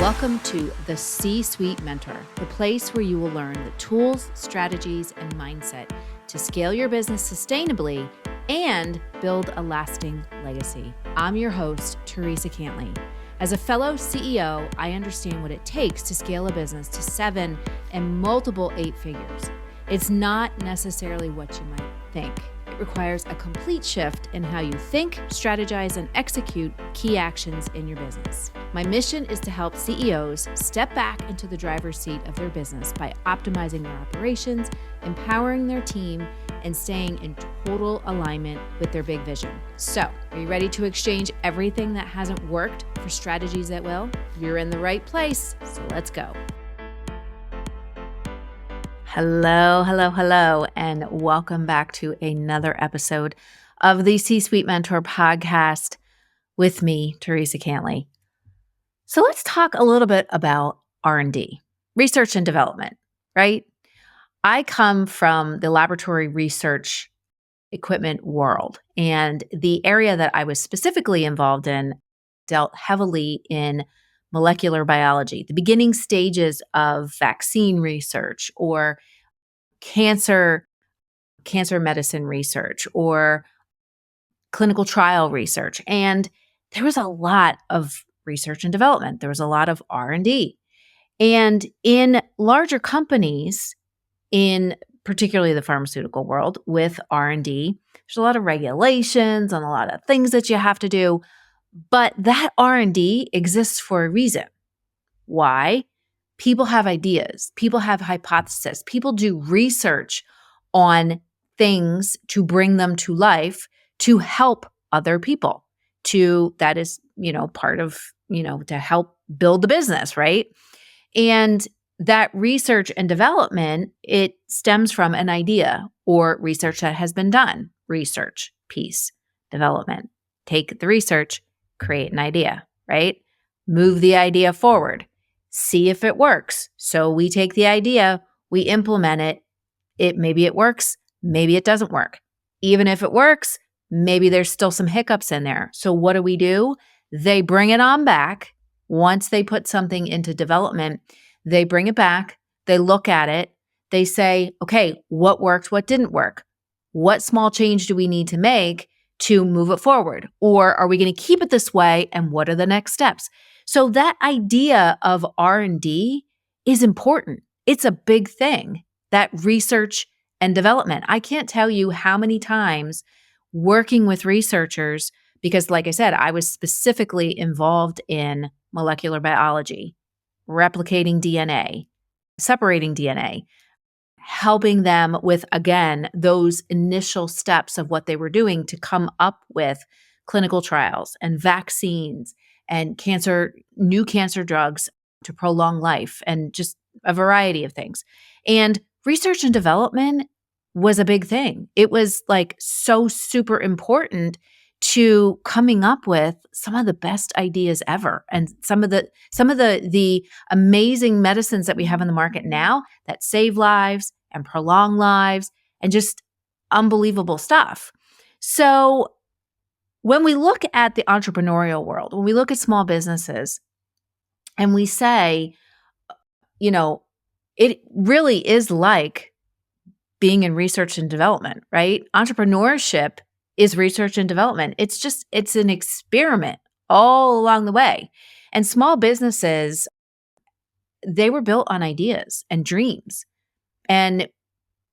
Welcome to the C-Suite Mentor, the place where you will learn the tools, strategies, and mindset to scale your business sustainably and build a lasting legacy. I'm your host, Theresa Cantley. As a fellow CEO, I understand what it takes to scale a business to 7 and multiple 8 figures. It's not necessarily what you might think. It requires a complete shift in how you think, strategize, and execute key actions in your business. My mission is to help CEOs step back into the driver's seat of their business by optimizing their operations, empowering their team, and staying in total alignment with their big vision. So, are you ready to exchange everything that hasn't worked for strategies that will? You're in the right place, so let's go. Hello, and welcome back to another episode of the C-Suite Mentor podcast with me, Theresa Cantley. So let's talk a little bit about R&D, research and development, right? I come from the laboratory research equipment world, and the area that I was specifically involved in dealt heavily in molecular biology, the beginning stages of vaccine research or cancer medicine research or clinical trial research. And there was a lot of research and development. There was a lot of R&D. And in larger companies, in particularly the pharmaceutical world with R&D, there's a lot of regulations and a lot of things that you have to do. But that R&D exists for a reason. Why? People have ideas. People have hypotheses. People do research on things to bring them to life to help other people. That is, part of, to help build the business, right? And that research and development, it stems from an idea or research that has been done. Research, piece, development. Take the research, create an idea, right? Move the idea forward. See if it works. So we take the idea, we implement it. Maybe it works, maybe it doesn't work. Even if it works, maybe there's still some hiccups in there. So what do? They bring it on back. Once they put something into development, they bring it back, they look at it, they say, okay, what worked, what didn't work? What small change do we need to make to move it forward? Or are we going to keep it this way? And what are the next steps? So that idea of R&D is important. It's a big thing, that research and development. I can't tell you how many times working with researchers, because like I said, I was specifically involved in molecular biology, replicating DNA, separating DNA, helping them with, again, those initial steps of what they were doing to come up with clinical trials and vaccines and new cancer drugs to prolong life and just a variety of things. And research and development was a big thing. It was like so super important to coming up with some of the best ideas ever, and some of the amazing medicines that we have in the market now that save lives and prolong lives and just unbelievable stuff. So when we look at the entrepreneurial world, when we look at small businesses and we say, it really is like being in research and development, right? Entrepreneurship is research and development. It's an experiment all along the way. And small businesses, they were built on ideas and dreams and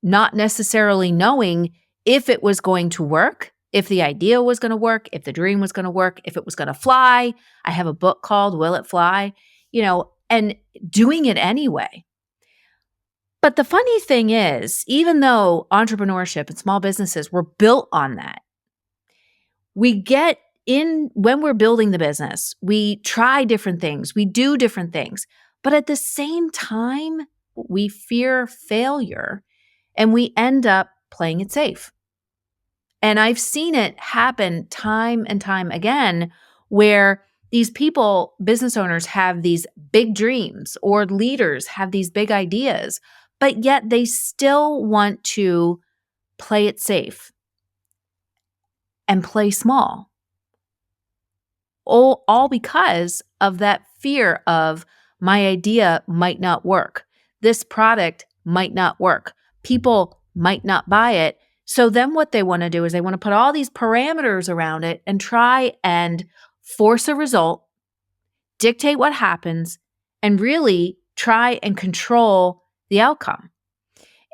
not necessarily knowing if it was going to work, if the idea was going to work, if the dream was going to work, if it was going to fly. I have a book called Will It Fly? And doing it anyway. But the funny thing is, even though entrepreneurship and small businesses were built on that, we get in when we're building the business, we try different things, we do different things, but at the same time, we fear failure and we end up playing it safe. And I've seen it happen time and time again where these people, business owners, have these big dreams or leaders have these big ideas, but yet they still want to play it safe and play small. All because of that fear of My idea might not work. This product might not work. People might not buy it. So then what they want to do is they want to put all these parameters around it and try and force a result, dictate what happens, and really try and control the outcome.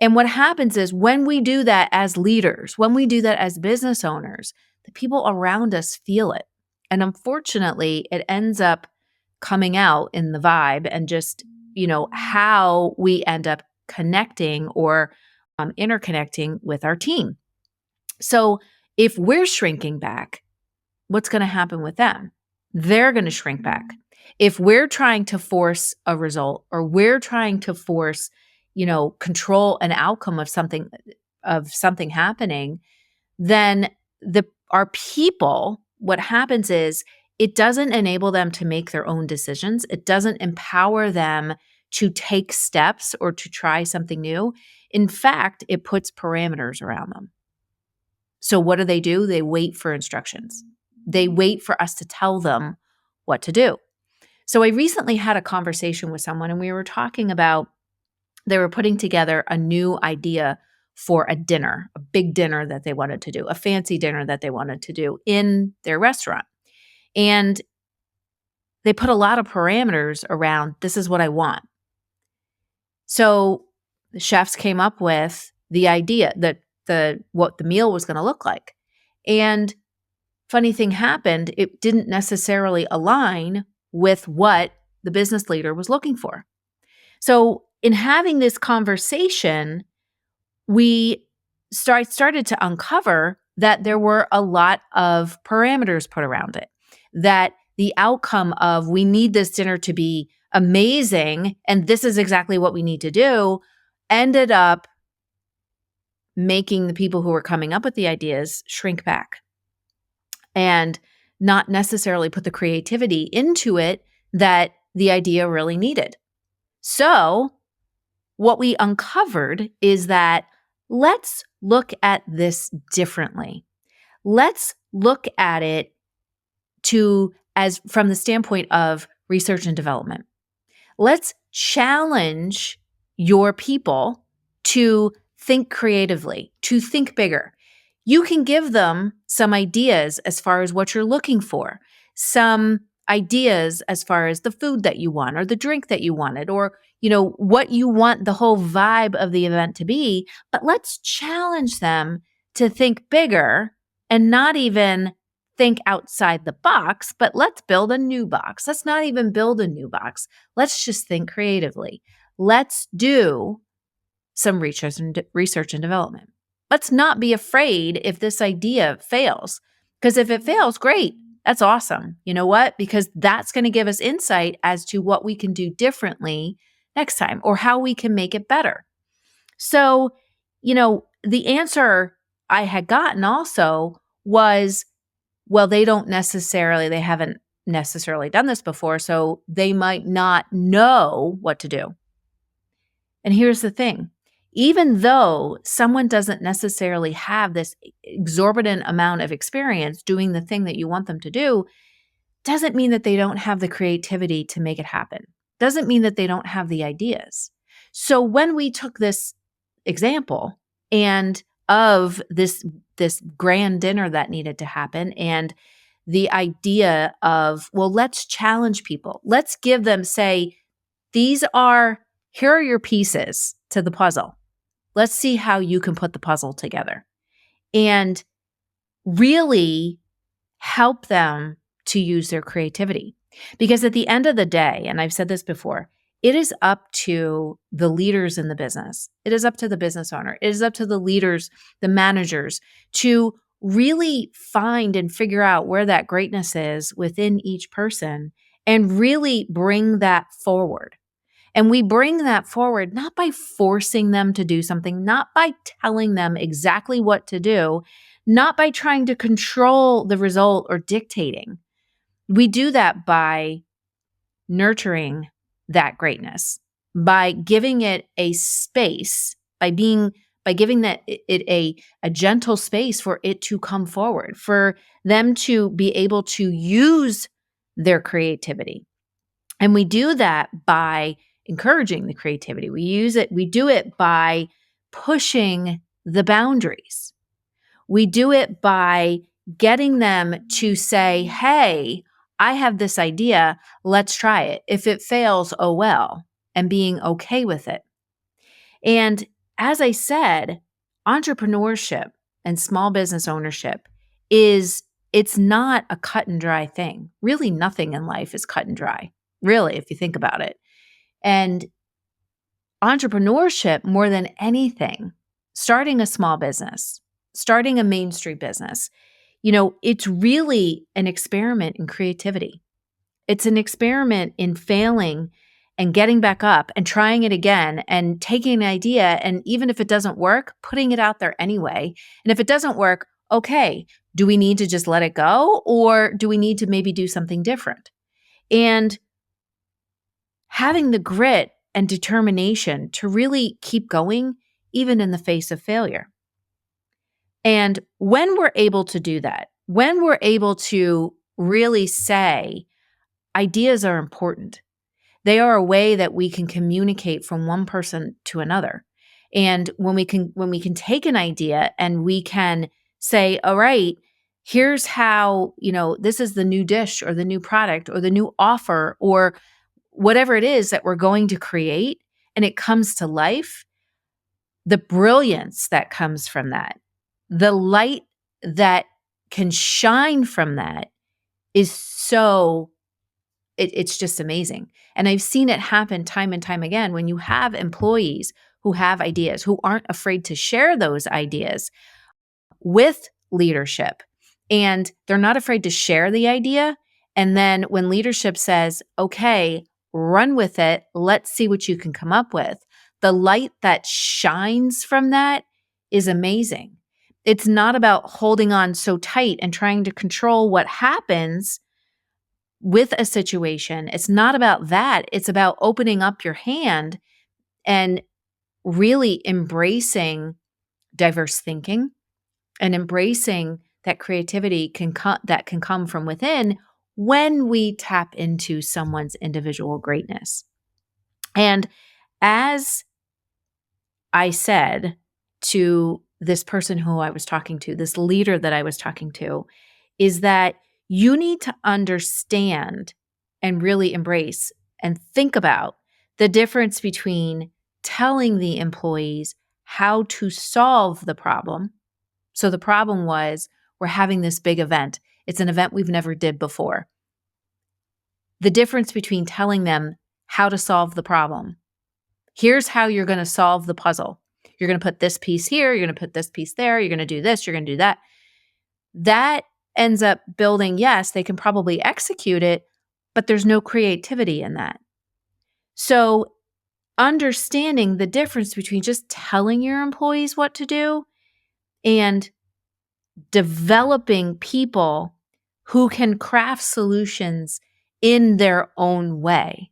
And what happens is when we do that as leaders, when we do that as business owners, the people around us feel it. And unfortunately, it ends up coming out in the vibe and just, how we end up connecting or interconnecting with our team. So if we're shrinking back, what's going to happen with them? They're going to shrink back. If we're trying to force a result or we're trying to force, control an outcome of something happening, then our people, what happens is it doesn't enable them to make their own decisions. It doesn't empower them to take steps or to try something new. In fact, it puts parameters around them. So what do? They wait for instructions. They wait for us to tell them what to do. So I recently had a conversation with someone and we were talking about they were putting together a new idea for a dinner, a big dinner that they wanted to do, a fancy dinner that they wanted to do in their restaurant. And they put a lot of parameters around, this is what I want. So the chefs came up with the idea that what the meal was going to look like. And funny thing happened, it didn't necessarily align with what the business leader was looking for. So in having this conversation, we started to uncover that there were a lot of parameters put around it, that the outcome of we need this dinner to be amazing and this is exactly what we need to do ended up making the people who were coming up with the ideas shrink back and not necessarily put the creativity into it that the idea really needed. So what we uncovered is that let's look at this differently. Let's look at it from the standpoint of research and development. Let's challenge your people to think creatively, to think bigger. You can give them some ideas as far as what you're looking for, some ideas as far as the food that you want or the drink that you wanted or, what you want the whole vibe of the event to be. But let's challenge them to think bigger and not even think outside the box, but let's build a new box. Let's not even build a new box. Let's just think creatively. Let's do some research and development. Let's not be afraid if this idea fails, because if it fails, great. That's awesome. You know what? Because that's going to give us insight as to what we can do differently next time or how we can make it better. So, the answer I had gotten also was, well, they haven't necessarily done this before, so they might not know what to do. And here's the thing. Even though someone doesn't necessarily have this exorbitant amount of experience doing the thing that you want them to do, doesn't mean that they don't have the creativity to make it happen. Doesn't mean that they don't have the ideas. So when we took this example and of this grand dinner that needed to happen and the idea of, well, let's challenge people. Let's give them, say, here are your pieces to the puzzle. Let's see how you can put the puzzle together and really help them to use their creativity. Because at the end of the day, and I've said this before, it is up to the leaders in the business. It is up to the business owner. It is up to the leaders, the managers, to really find and figure out where that greatness is within each person and really bring that forward. And we bring that forward not by forcing them to do something, not by telling them exactly what to do, not by trying to control the result or dictating. We do that by nurturing that greatness, by giving it a space, by giving it a gentle space for it to come forward, for them to be able to use their creativity. And we do that by encouraging the creativity. We do it by pushing the boundaries. We do it by getting them to say, hey, I have this idea. Let's try it. If it fails, oh well, and being okay with it. And as I said, entrepreneurship and small business ownership it's not a cut and dry thing. Really, nothing in life is cut and dry, really, if you think about it. And entrepreneurship, more than anything, starting a small business, starting a Main Street business, it's really an experiment in creativity. It's an experiment in failing and getting back up and trying it again and taking an idea. And even if it doesn't work, putting it out there anyway. And if it doesn't work, okay, do we need to just let it go? Or do we need to maybe do something different? And having the grit and determination to really keep going, even in the face of failure. And when we're able to do that, when we're able to really say, ideas are important. They are a way that we can communicate from one person to another. And when we can take an idea and we can say, all right, here's how, this is the new dish or the new product or the new offer or whatever it is that we're going to create, and it comes to life, the brilliance that comes from that, the light that can shine from that is it's just amazing. And I've seen it happen time and time again when you have employees who have ideas, who aren't afraid to share those ideas with leadership. And they're not afraid to share the idea. And then when leadership says, okay, run with it, let's see what you can come up with, the light that shines from that is amazing. It's not about holding on so tight and trying to control what happens with a situation. It's not about that. It's about opening up your hand and really embracing diverse thinking and embracing that creativity that can come from within when we tap into someone's individual greatness. And as I said to this person who I was talking to, this leader that I was talking to, is that you need to understand and really embrace and think about the difference between telling the employees how to solve the problem. So the problem was, we're having this big event. It's an event we've never did before. The difference between telling them how to solve the problem. Here's how you're going to solve the puzzle. You're going to put this piece here. You're going to put this piece there. You're going to do this. You're going to do that. That ends up building, yes, they can probably execute it, but there's no creativity in that. So understanding the difference between just telling your employees what to do and developing people who can craft solutions in their own way.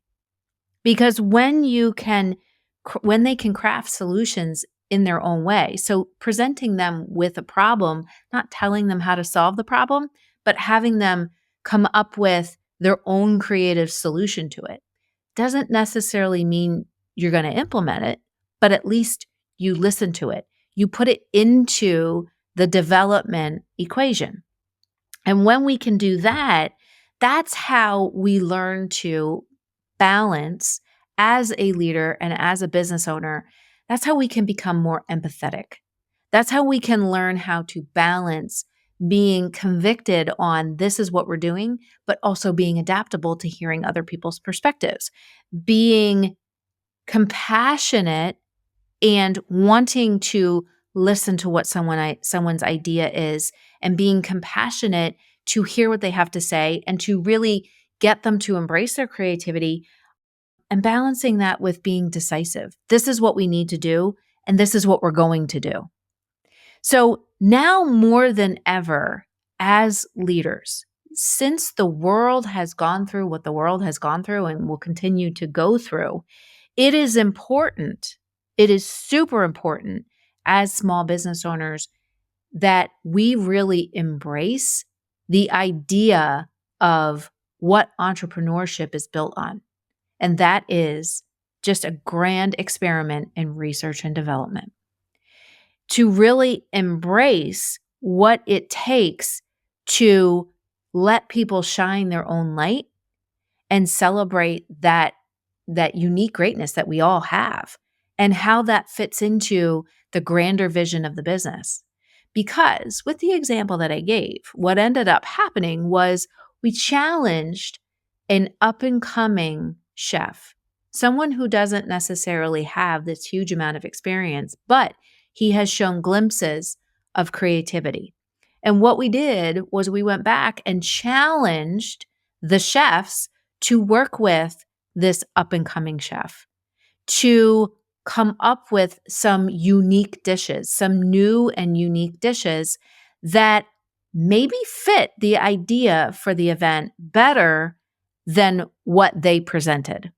Because when they can craft solutions in their own way, so presenting them with a problem, not telling them how to solve the problem, but having them come up with their own creative solution to it, doesn't necessarily mean you're going to implement it, but at least you listen to it. You put it into the development equation. And when we can do that, that's how we learn to balance as a leader and as a business owner. That's how we can become more empathetic. That's how we can learn how to balance being convicted on this is what we're doing, but also being adaptable to hearing other people's perspectives, being compassionate and wanting to listen to what someone's idea is, and being compassionate to hear what they have to say and to really get them to embrace their creativity, and balancing that with being decisive. This is what we need to do, and this is what we're going to do. So now more than ever, as leaders, since the world has gone through what the world has gone through and will continue to go through, it is important, it is super important as small business owners that we really embrace the idea of what entrepreneurship is built on. And that is just a grand experiment in research and development to really embrace what it takes to let people shine their own light and celebrate that unique greatness that we all have and how that fits into the grander vision of the business. Because with the example that I gave, what ended up happening was we challenged an up and coming chef, someone who doesn't necessarily have this huge amount of experience, but he has shown glimpses of creativity. And what we did was we went back and challenged the chefs to work with this up and coming chef to come up with some unique dishes, some new and unique dishes that maybe fit the idea for the event better than what they presented.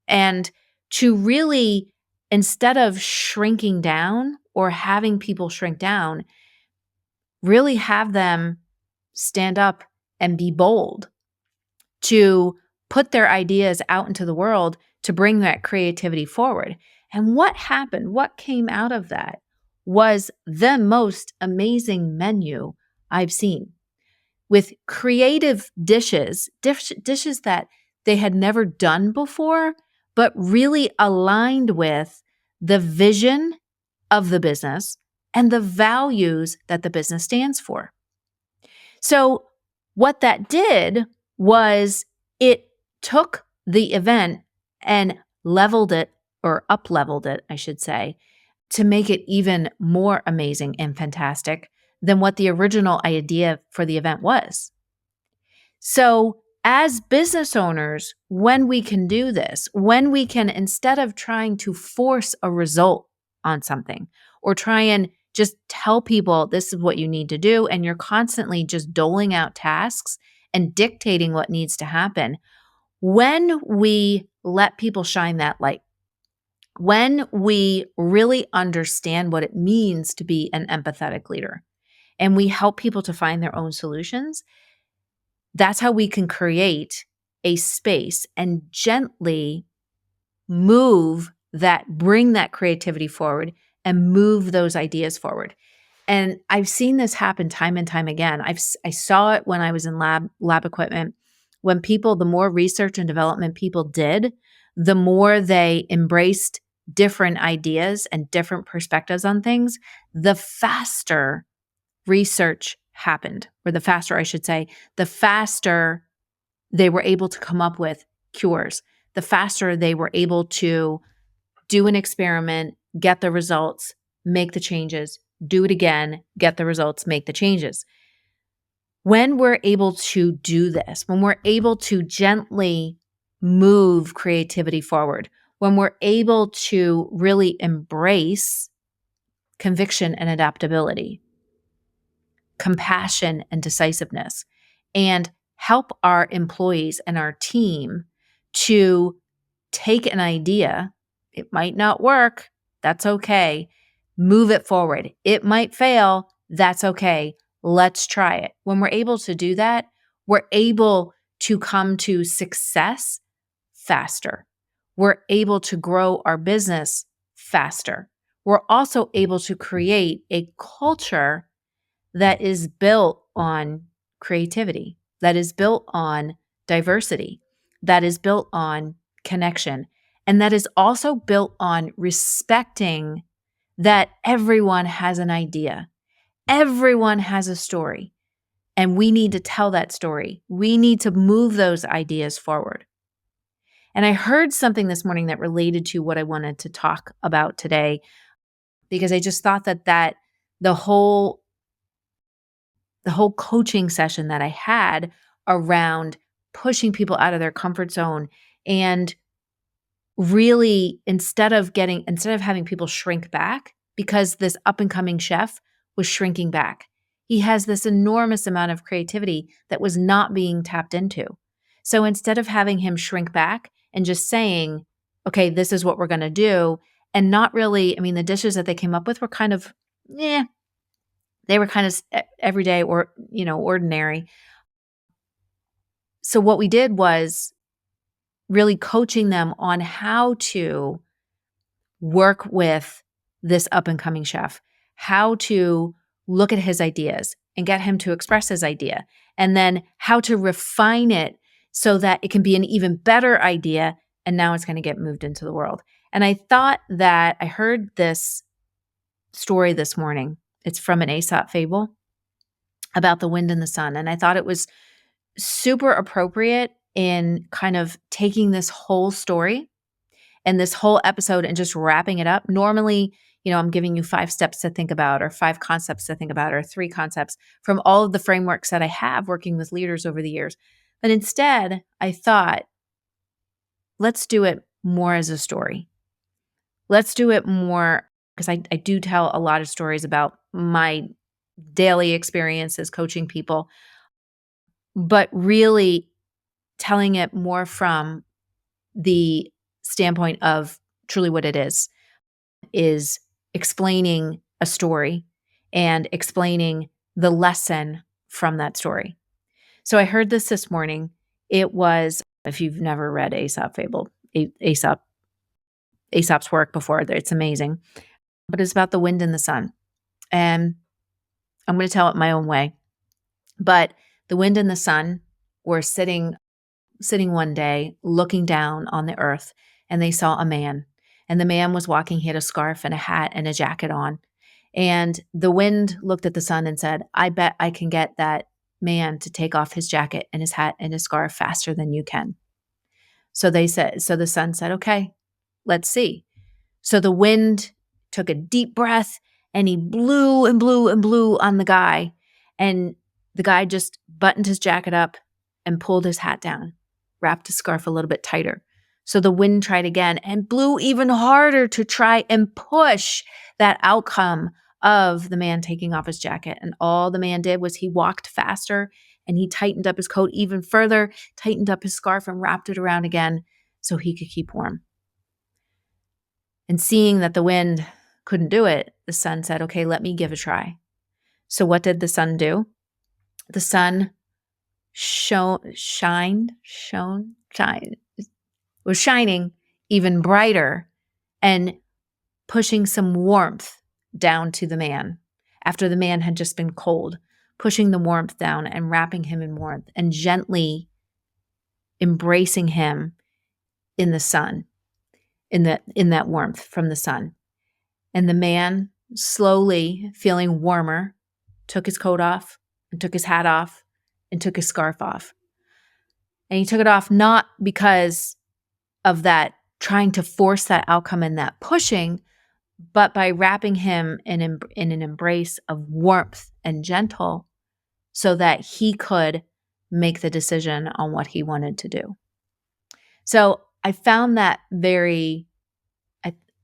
And to really, instead of shrinking down or having people shrink down, really have them stand up and be bold to put their ideas out into the world to bring that creativity forward. And what happened, what came out of that was the most amazing menu I've seen with creative dishes that they had never done before, but really aligned with the vision of the business and the values that the business stands for. So what that did was it took the event and leveled it, or up-leveled it, I should say, to make it even more amazing and fantastic than what the original idea for the event was. So as business owners, when we can do this, when we can, instead of trying to force a result on something or try and just tell people this is what you need to do, and you're constantly just doling out tasks and dictating what needs to happen, when we let people shine that light, when we really understand what it means to be an empathetic leader, and we help people to find their own solutions, that's how we can create a space and gently bring that creativity forward and move those ideas forward. And I've seen this happen time and time again. I saw it when I was in lab equipment. When the more research and development people did, the more they embraced different ideas and different perspectives on things, the faster research happened, or the faster, I should say, the faster they were able to come up with cures, the faster they were able to do an experiment, get the results, make the changes, do it again, get the results, make the changes. When we're able to do this, when we're able to gently move creativity forward, when we're able to really embrace conviction and adaptability, compassion and decisiveness, and help our employees and our team to take an idea, it might not work, that's okay, move it forward. It might fail, that's okay, let's try it. When we're able to do that, we're able to come to success faster. We're able to grow our business faster. We're also able to create a culture that is built on creativity, that is built on diversity, that is built on connection, and that is also built on respecting that everyone has an idea, everyone has a story, and we need to tell that story. We need to move those ideas forward. And I heard something this morning that related to what I wanted to talk about today, because I just thought that the whole coaching session that I had around pushing people out of their comfort zone and really instead of having people shrink back, because this up and coming chef was shrinking back. He has this enormous amount of creativity that was not being tapped into. So instead of having him shrink back and just saying, okay, this is what we're going to do, and not really, the dishes that they came up with were kind of, they were kind of everyday or, ordinary. So what we did was really coaching them on how to work with this up-and-coming chef, how to look at his ideas and get him to express his idea, and then how to refine it so that it can be an even better idea, and now it's going to get moved into the world. And I thought that I heard this story this morning. It's from an Aesop fable about the wind and the sun, and I thought it was super appropriate in kind of taking this whole story and this whole episode and just wrapping it up. Normally, I'm giving you 5 steps to think about, or 5 concepts to think about, or 3 concepts from all of the frameworks that I have working with leaders over the years. But instead, I thought, let's do it more as a story. Let's do it more, because I do tell a lot of stories about my daily experiences coaching people, but really telling it more from the standpoint of truly what it is explaining a story and explaining the lesson from that story. So I heard this morning. It was, if you've never read Aesop's work before, it's amazing. But it's about the wind and the sun. And I'm going to tell it my own way. But the wind and the sun were sitting one day looking down on the earth, and they saw a man. And the man was walking. He had a scarf and a hat and a jacket on. And the wind looked at the sun and said, I bet I can get that man to take off his jacket and his hat and his scarf faster than you can. So the sun said, okay, let's see. So the wind took a deep breath and he blew and blew and blew on the guy. And the guy just buttoned his jacket up and pulled his hat down, wrapped his scarf a little bit tighter. So the wind tried again and blew even harder to try and push that outcome of the man taking off his jacket. And all the man did was he walked faster and he tightened up his coat even further, tightened up his scarf and wrapped it around again so he could keep warm. And seeing that the wind couldn't do it, the sun said, okay, let me give a try. So what did the sun do? The sun was shining even brighter and pushing some warmth down to the man after the man had just been cold, pushing the warmth down and wrapping him in warmth and gently embracing him in the sun, in that warmth from the sun. And the man, slowly feeling warmer, took his coat off and took his hat off and took his scarf off. And he took it off not because of that trying to force that outcome and that pushing, but by wrapping him in an embrace of warmth and gentle so that he could make the decision on what he wanted to do. So I found that very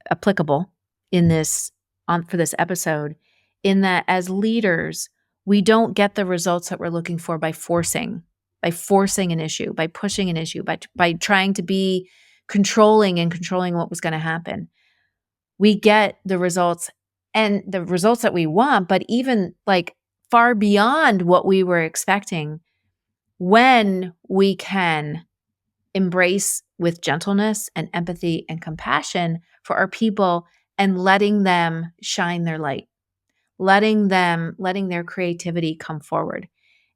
applicable for this episode, in that as leaders, we don't get the results that we're looking for by forcing an issue, by pushing an issue, by trying to be controlling what was going to happen. We get the results, and the results that we want, but even like far beyond what we were expecting, when we can embrace with gentleness and empathy and compassion for our people and letting them shine their light, letting their creativity come forward.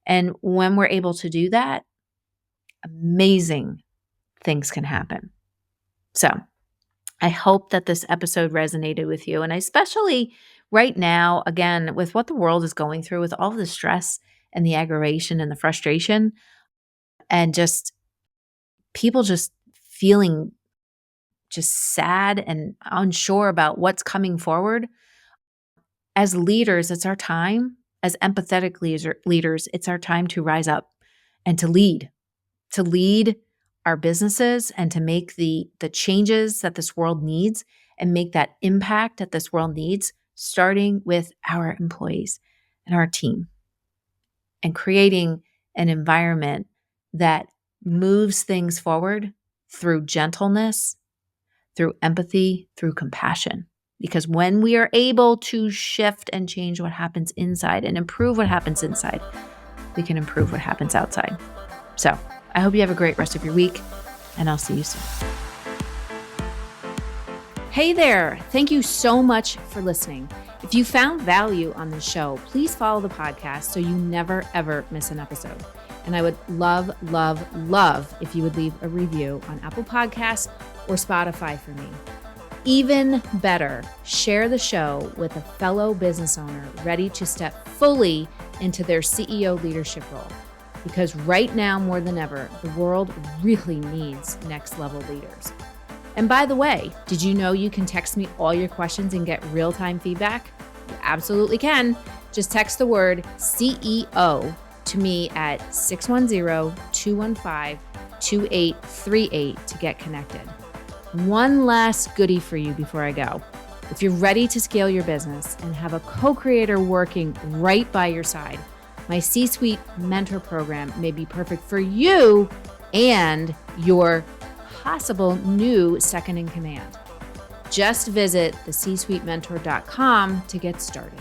And when we're able to do that, amazing things can happen. So I hope that this episode resonated with you. And especially right now, again, with what the world is going through, with all the stress and the aggravation and the frustration, and just people just feeling just sad and unsure about what's coming forward. As leaders, it's our time. As empathetic leaders, it's our time to rise up and to lead our businesses and to make the changes that this world needs and make that impact that this world needs, starting with our employees and our team, and creating an environment that moves things forward through gentleness, through empathy, through compassion. Because when we are able to shift and change what happens inside and improve what happens inside, we can improve what happens outside. So I hope you have a great rest of your week. and I'll see you soon. Hey there. Thank you so much for listening. If you found value on this show, please follow the podcast so you never, ever miss an episode. And I would love, love, love if you would leave a review on Apple Podcasts or Spotify for me. Even better, share the show with a fellow business owner ready to step fully into their CEO leadership role. Because right now, more than ever, the world really needs next level leaders. And by the way, did you know you can text me all your questions and get real-time feedback? You absolutely can. Just text the word CEO to me at 610-215-2838 to get connected. One last goodie for you before I go. If you're ready to scale your business and have a co-creator working right by your side, my C-Suite Mentor Program may be perfect for you and your possible new second in command. Just visit thecsuitementor.com to get started.